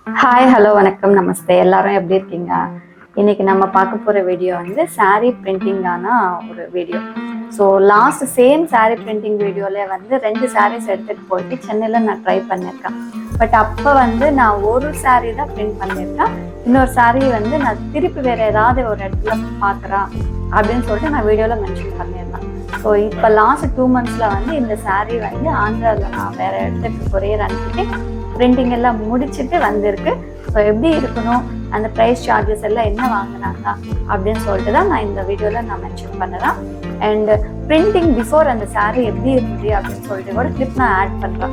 Hi hello வணக்கம் நமஸ்தே. எல்லாரும் எப்படி இருக்கீங்க? இன்னைக்கு நம்ம பார்க்க போற வீடியோ வந்து saree பிரிண்டிங்கான ஒரு video. So last same saree printing வீடியோல வந்து 2 sarees எடுத்துட்டு போயிட்டு சென்னையில் நான் ட்ரை பண்ணியிருக்கேன். பட் அப்போ வந்து நான் ஒரு saree தான் பிரிண்ட் பண்ணியிருக்கேன். இன்னொரு saree வந்து நான் திருப்பி வேற ஏதாவது ஒரு இடத்துல பார்க்குறேன் அப்படின்னு சொல்லிட்டு நான் வீடியோவில் மென்ஷன் பண்ணியிருந்தேன். ஸோ இப்போ லாஸ்ட் 2 months வந்து இந்த saree வந்து ஆந்திராவில் நான் வேற இடத்துக்கு கொரியர் அனுப்பிட்டு பிரிண்டிங் எல்லாம் முடிச்சுட்டு வந்திருக்கு. ஸோ எப்படி இருக்கணும், அந்த ப்ரைஸ் சார்ஜஸ் எல்லாம் என்ன வாங்கினாங்க அப்படின்னு சொல்லிட்டு தான் நான் இந்த வீடியோவில் நான் மென்ஷன் பண்ணுறேன். அண்ட் பிரிண்டிங் பிஃபோர் அந்த saree எப்படி இருந்துச்சு அப்படின்னு சொல்லிட்டு கூட கிளிப் நான் ஆட் பண்ணுறேன்.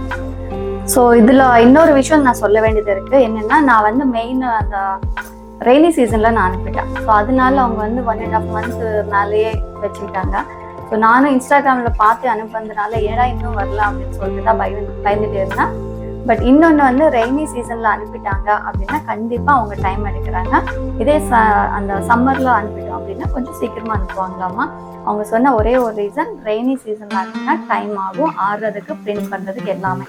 ஸோ இதில் இன்னொரு விஷயம் நான் சொல்ல வேண்டியது இருக்குது. என்னென்னா, நான் வந்து மெயின் அந்த ரெய்னி சீசனில் நான் அனுப்பிட்டேன். ஸோ அதனால அவங்க வந்து 1.5 months மேலேயே வச்சுக்கிட்டாங்க. ஸோ நானும் இன்ஸ்டாகிராமில் பார்த்து அனுப்புனதுனால ஏடா இன்னும் வரல அப்படின்னு சொல்லிட்டு தான் பயந்துட்டு இருந்தேன். பட் இன்னொன்று வந்து ரெய்னி சீசனில் அனுப்பிட்டாங்க அப்படின்னா கண்டிப்பாக அவங்க டைம் எடுக்கிறாங்க. இதே அந்த சம்மரில் அனுப்பிட்டோம் அப்படின்னா கொஞ்சம் சீக்கிரமாக அனுப்புவாங்களாமா. அவங்க சொன்ன ஒரே ஒரு ரீசன், ரெய்னி சீசனில் அனுப்பினா டைம் ஆகும் ஆடுறதுக்கு, பிரிண்ட் பண்ணுறதுக்கு எல்லாமே.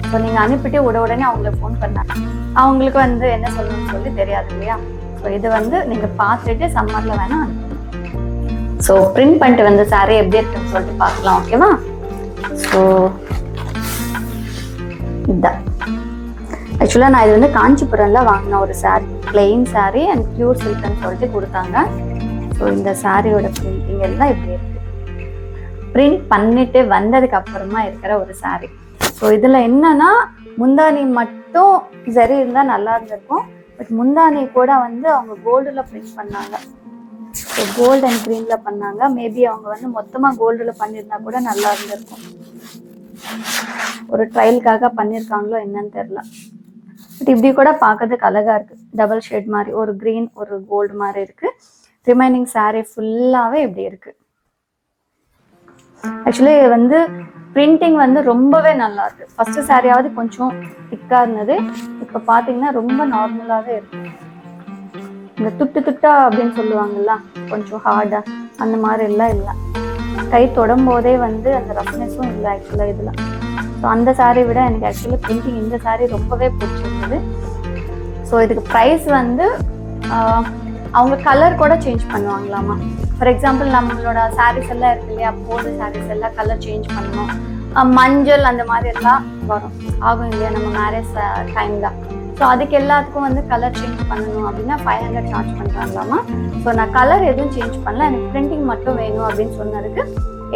ஸோ நீங்கள் அனுப்பிட்டு உடனே அவங்களுக்கு ஃபோன் பண்ணாங்க, அவங்களுக்கு வந்து என்ன சொல்லணும்னு சொல்லி தெரியாது இல்லையா. ஸோ இது வந்து நீங்கள் பார்த்துட்டு சம்மரில் வேணால் அனுப்பணும். ஸோ பிரிண்ட் பண்ணிட்டு வந்து saree எப்படி இருக்குன்னு சொல்லிட்டு பார்க்கலாம், ஓகேவா? ஸோ இதுதான் ஆக்சுவலாக நான் இது வந்து காஞ்சிபுரம்ல வாங்கின ஒரு saree, plain saree and pure சில்க்னு சொல்லிட்டு கொடுத்தாங்க. ஸோ இந்த சாரியோட பிரிண்டிங் எல்லாம் இப்படி இருக்கு. பிரிண்ட் பண்ணிட்டு வந்ததுக்கு அப்புறமா இருக்கிற ஒரு saree. ஸோ இதில் என்னன்னா, முந்தானி மட்டும் சரி இருந்தால் நல்லா இருந்திருக்கும். பட் முந்தானி கூட வந்து அவங்க கோல்டில் பிரிண்ட் பண்ணாங்க. ஸோ கோல்டு அண்ட் க்ரீனில் பண்ணாங்க. மேபி அவங்க வந்து மொத்தமாக கோல்டில் பண்ணியிருந்தா கூட நல்லா இருந்திருக்கும். ஒரு ட்ரையலுக்காக பண்ணியிருக்காங்களோ என்னன்னு தெரியல. பட் இப்படி கூட பார்க்கறதுக்கு அழகா இருக்கு. டபுள் ஷேட் மாதிரி ஒரு க்ரீன் ஒரு கோல்டு மாதிரி இருக்கு. ரிமைனிங் saree ஃபுல்லாகவே இப்படி இருக்கு. ஆக்சுவலி வந்து பிரிண்டிங் வந்து ரொம்பவே நல்லா இருக்கு. ஃபர்ஸ்ட் சாரியாவது கொஞ்சம் திக்காக இருந்தது. இப்போ பார்த்தீங்கன்னா ரொம்ப நார்மலாகவே இருக்கு. இந்த துட்டு துட்டா அப்படின்னு சொல்லுவாங்கல்ல, கொஞ்சம் ஹார்டா அந்த மாதிரி எல்லாம் இல்லை. கை தொடும் போதே வந்து அந்த ரஃப்னஸும் இல்லை ஆக்சுவலாக இதில். ஸோ அந்த saree விட எனக்கு ஆக்சுவலி பிரிண்டிங் இந்த saree ரொம்பவே பிடிச்சிருந்தது. ஸோ இதுக்கு ப்ரைஸ் வந்து அவங்க கலர் கூட சேஞ்ச் பண்ணுவாங்களாமா. ஃபார் எக்ஸாம்பிள் நம்மளோட sarees எல்லாம் இருக்கு இல்லையா, போடுற sarees எல்லாம் கலர் சேஞ்ச் பண்ணணும், மஞ்சள் அந்த மாதிரி எல்லாம் வரும் ஆகும் இல்லையா நம்ம மேரேஜ் டைம் தான். ஸோ அதுக்கு எல்லாத்துக்கும் வந்து கலர் சேஞ்ச் பண்ணணும் அப்படின்னா 500 சார்ஜ் பண்ணுறாங்களாமா. ஸோ நான் கலர் எதுவும் சேஞ்ச் பண்ணல, எனக்கு பிரிண்டிங் மட்டும் வேணும் அப்படின்னு சொன்னதுக்கு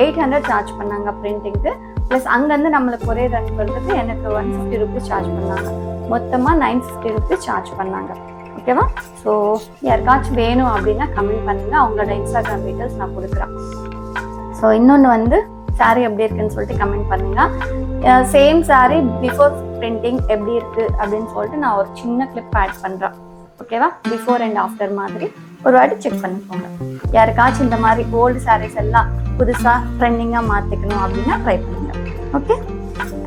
800 சார்ஜ் பண்ணாங்க பிரிண்டிங்க்கு. ப்ளஸ் அங்கேருந்து நம்மளுக்கு கொரியர் அனுப்புறதுக்கு எனக்கு 150 rupees சார்ஜ் பண்ணாங்க. மொத்தமாக 950 rupees சார்ஜ் பண்ணாங்க, ஓகேவா? ஸோ யாருக்காச்சும் வேணும் அப்படின்னா கமெண்ட் பண்ணுங்க, அவங்களோட இன்ஸ்டாகிராம் டீட்டெயில்ஸ் நான் கொடுக்குறேன். ஸோ இன்னொன்று வந்து saree எப்படி இருக்குன்னு சொல்லிட்டு கமெண்ட் பண்ணுங்க. சேம் saree பிஃபோர் பிரிண்டிங் எப்படி இருக்கு அப்படின்னு சொல்லிட்டு நான் ஒரு சின்ன கிளிப் ஆட் பண்ணுறேன், ஓகேவா? பிஃபோர் அண்ட் ஆஃப்டர் மாதிரி ஒரு வாட்டி செக் பண்ணிக்கோங்க. யாருக்காச்சும் இந்த மாதிரி ஓல்டு sarees எல்லாம் புதுசாக ட்ரெண்டிங்காக மாற்றிக்கணும் அப்படின்னா ட்ரை பண்ணுங்க, ஓகே?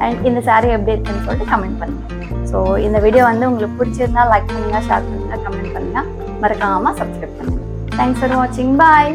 அண்ட் இந்த saree எப்படி இருக்குன்னு சொல்லிட்டு கமெண்ட் பண்ணுங்க. ஸோ இந்த வீடியோ வந்து உங்களுக்கு பிடிச்சிருந்தா லைக் பண்ணுங்க, ஷேர் பண்ணுங்க, கமெண்ட் பண்ணுங்க, மறக்காமல் சப்ஸ்கிரைப் பண்ணுங்க. தேங்க்ஸ் ஃபார் வாட்சிங். பாய்.